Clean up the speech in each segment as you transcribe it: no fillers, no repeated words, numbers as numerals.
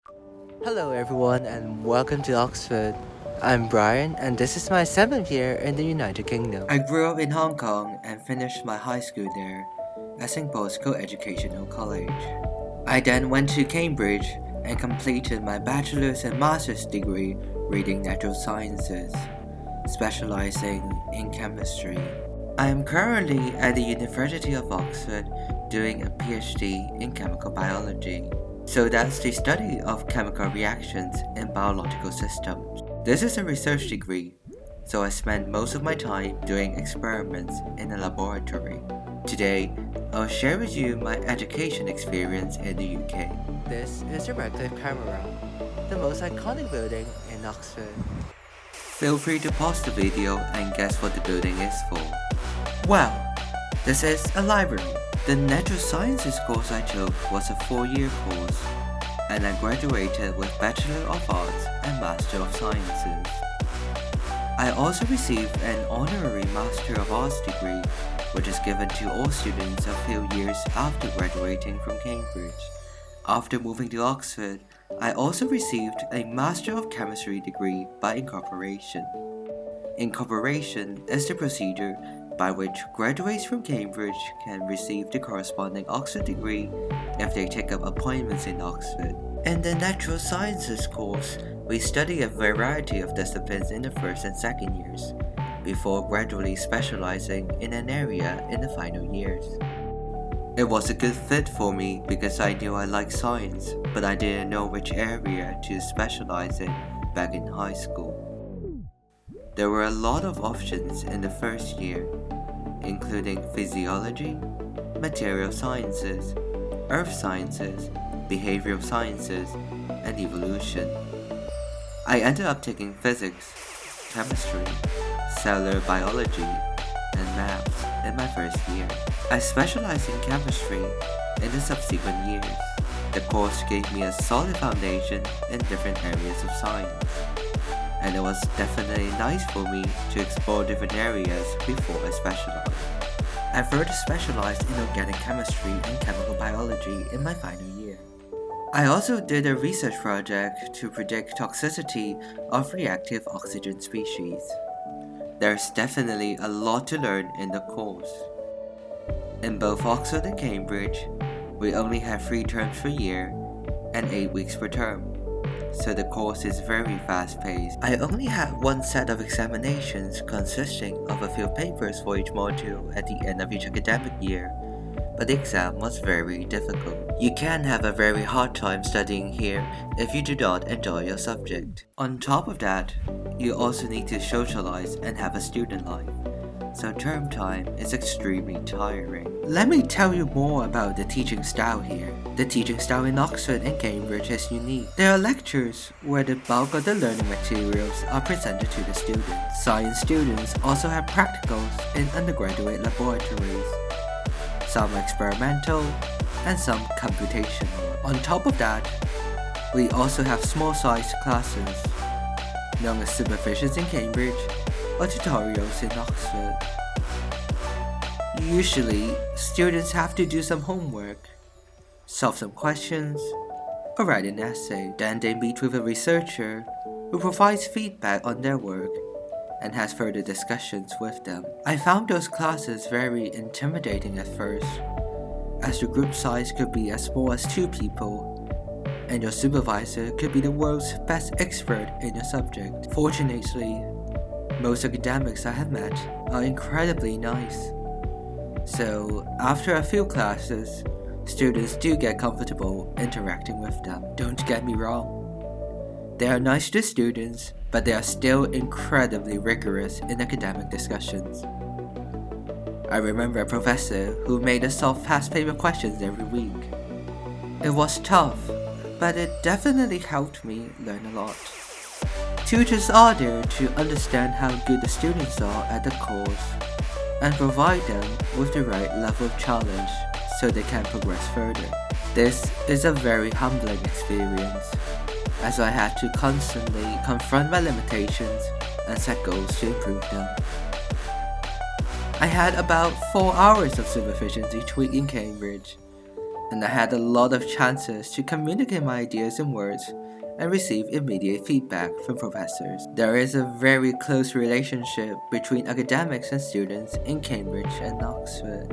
Hello everyone and welcome to Oxford. I'm Brian and this is my 7th year in the United Kingdom. I grew up in Hong Kong and finished my high school there at St. Paul's Co-Educational College. I then went to Cambridge and completed my bachelor's and master's degree reading natural sciences, specializing in chemistry. I am currently at the University of Oxford doing a PhD in chemical biology. So that's the study of chemical reactions in biological systems. This is a research degree, so I spend most of my time doing experiments in a laboratory. Today, I'll share with you my education experience in the UK. This is the Radcliffe Camera, the most iconic building in Oxford. Feel free to pause the video and guess what the building is for. Well, this is a library. The natural sciences course I chose was a 4-year course, and I graduated with Bachelor of Arts and Master of Sciences. I also received an honorary Master of Arts degree, which is given to all students a few years after graduating from Cambridge. After moving to Oxford, I also received a Master of Chemistry degree by incorporation. Incorporation is the procedure by which graduates from Cambridge can receive the corresponding Oxford degree if they take up appointments in Oxford. In the Natural Sciences course, we study a variety of disciplines in the first and second years, before gradually specializing in an area in the final years. It was a good fit for me because I knew I liked science, but I didn't know which area to specialize in back in high school. There were a lot of options in the first year, including physiology, material sciences, earth sciences, behavioral sciences, and evolution. I ended up taking physics, chemistry, cellular biology, and maths in my first year. I specialized in chemistry in the subsequent years. The course gave me a solid foundation in different areas of science, and it was definitely nice for me to explore different areas before I specialized. I further specialized in organic chemistry and chemical biology in my final year. I also did a research project to predict toxicity of reactive oxygen species. There's definitely a lot to learn in the course. In both Oxford and Cambridge, we only have 3 terms per year and 8 weeks per term, so the course is very fast-paced. I only had one set of examinations consisting of a few papers for each module at the end of each academic year, but the exam was very difficult. You can have a very hard time studying here if you do not enjoy your subject. On top of that, you also need to socialize and have a student life, so term time is extremely tiring. Let me tell you more about the teaching style here. The teaching style in Oxford and Cambridge is unique. There are lectures where the bulk of the learning materials are presented to the students. Science students also have practicals in undergraduate laboratories. Some experimental and some computational. On top of that, we also have small-sized classes, known as supervisions in Cambridge or tutorials in Oxford. Usually, students have to do some homework, solve some questions, or write an essay. Then they meet with a researcher who provides feedback on their work and has further discussions with them. I found those classes very intimidating at first, as the group size could be as small as 2 people, and your supervisor could be the world's best expert in your subject. Fortunately, most academics I have met are incredibly nice. So, after a few classes, students do get comfortable interacting with them. Don't get me wrong. They are nice to students, but they are still incredibly rigorous in academic discussions. I remember a professor who made us solve past paper questions every week. It was tough, but it definitely helped me learn a lot. Tutors are there to understand how good the students are at the course and provide them with the right level of challenge so they can progress further. This is a very humbling experience, as I had to constantly confront my limitations and set goals to improve them. I had about 4 hours of supervisions each week in Cambridge, and I had a lot of chances to communicate my ideas in words and receive immediate feedback from professors. There is a very close relationship between academics and students in Cambridge and Oxford.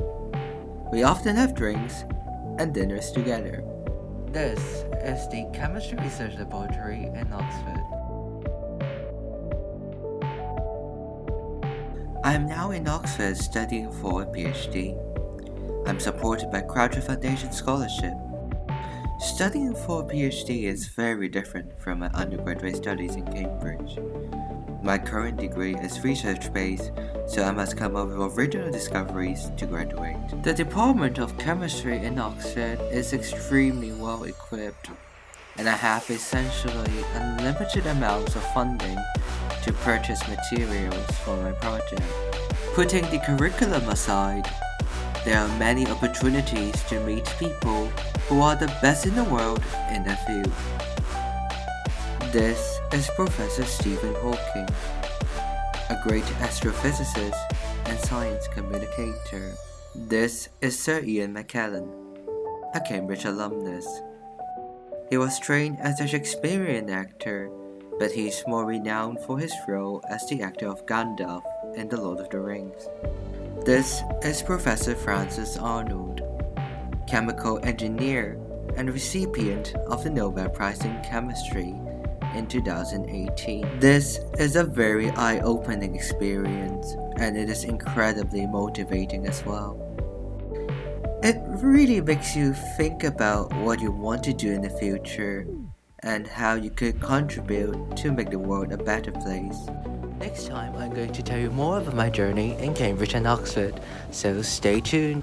We often have drinks and dinners together. This is the Chemistry Research Laboratory in Oxford. I am now in Oxford studying for a PhD. I'm supported by Crowther Foundation Scholarship. Studying for a PhD is very different from my undergraduate studies in Cambridge. My current degree is research-based, so I must come up with original discoveries to graduate. The Department of Chemistry in Oxford is extremely well equipped, and I have essentially unlimited amounts of funding to purchase materials for my project. Putting the curriculum aside, there are many opportunities to meet people who are the best in the world in their field. This is Professor Stephen Hawking, a great astrophysicist and science communicator. This is Sir Ian McKellen, a Cambridge alumnus. He was trained as a Shakespearean actor, but he is more renowned for his role as the actor of Gandalf in The Lord of the Rings. This is Professor Francis Arnold, chemical engineer and recipient of the Nobel Prize in Chemistry in 2018. This is a very eye-opening experience, and it is incredibly motivating as well. It really makes you think about what you want to do in the future and how you could contribute to make the world a better place. Next time, I'm going to tell you more about my journey in Cambridge and Oxford, so stay tuned.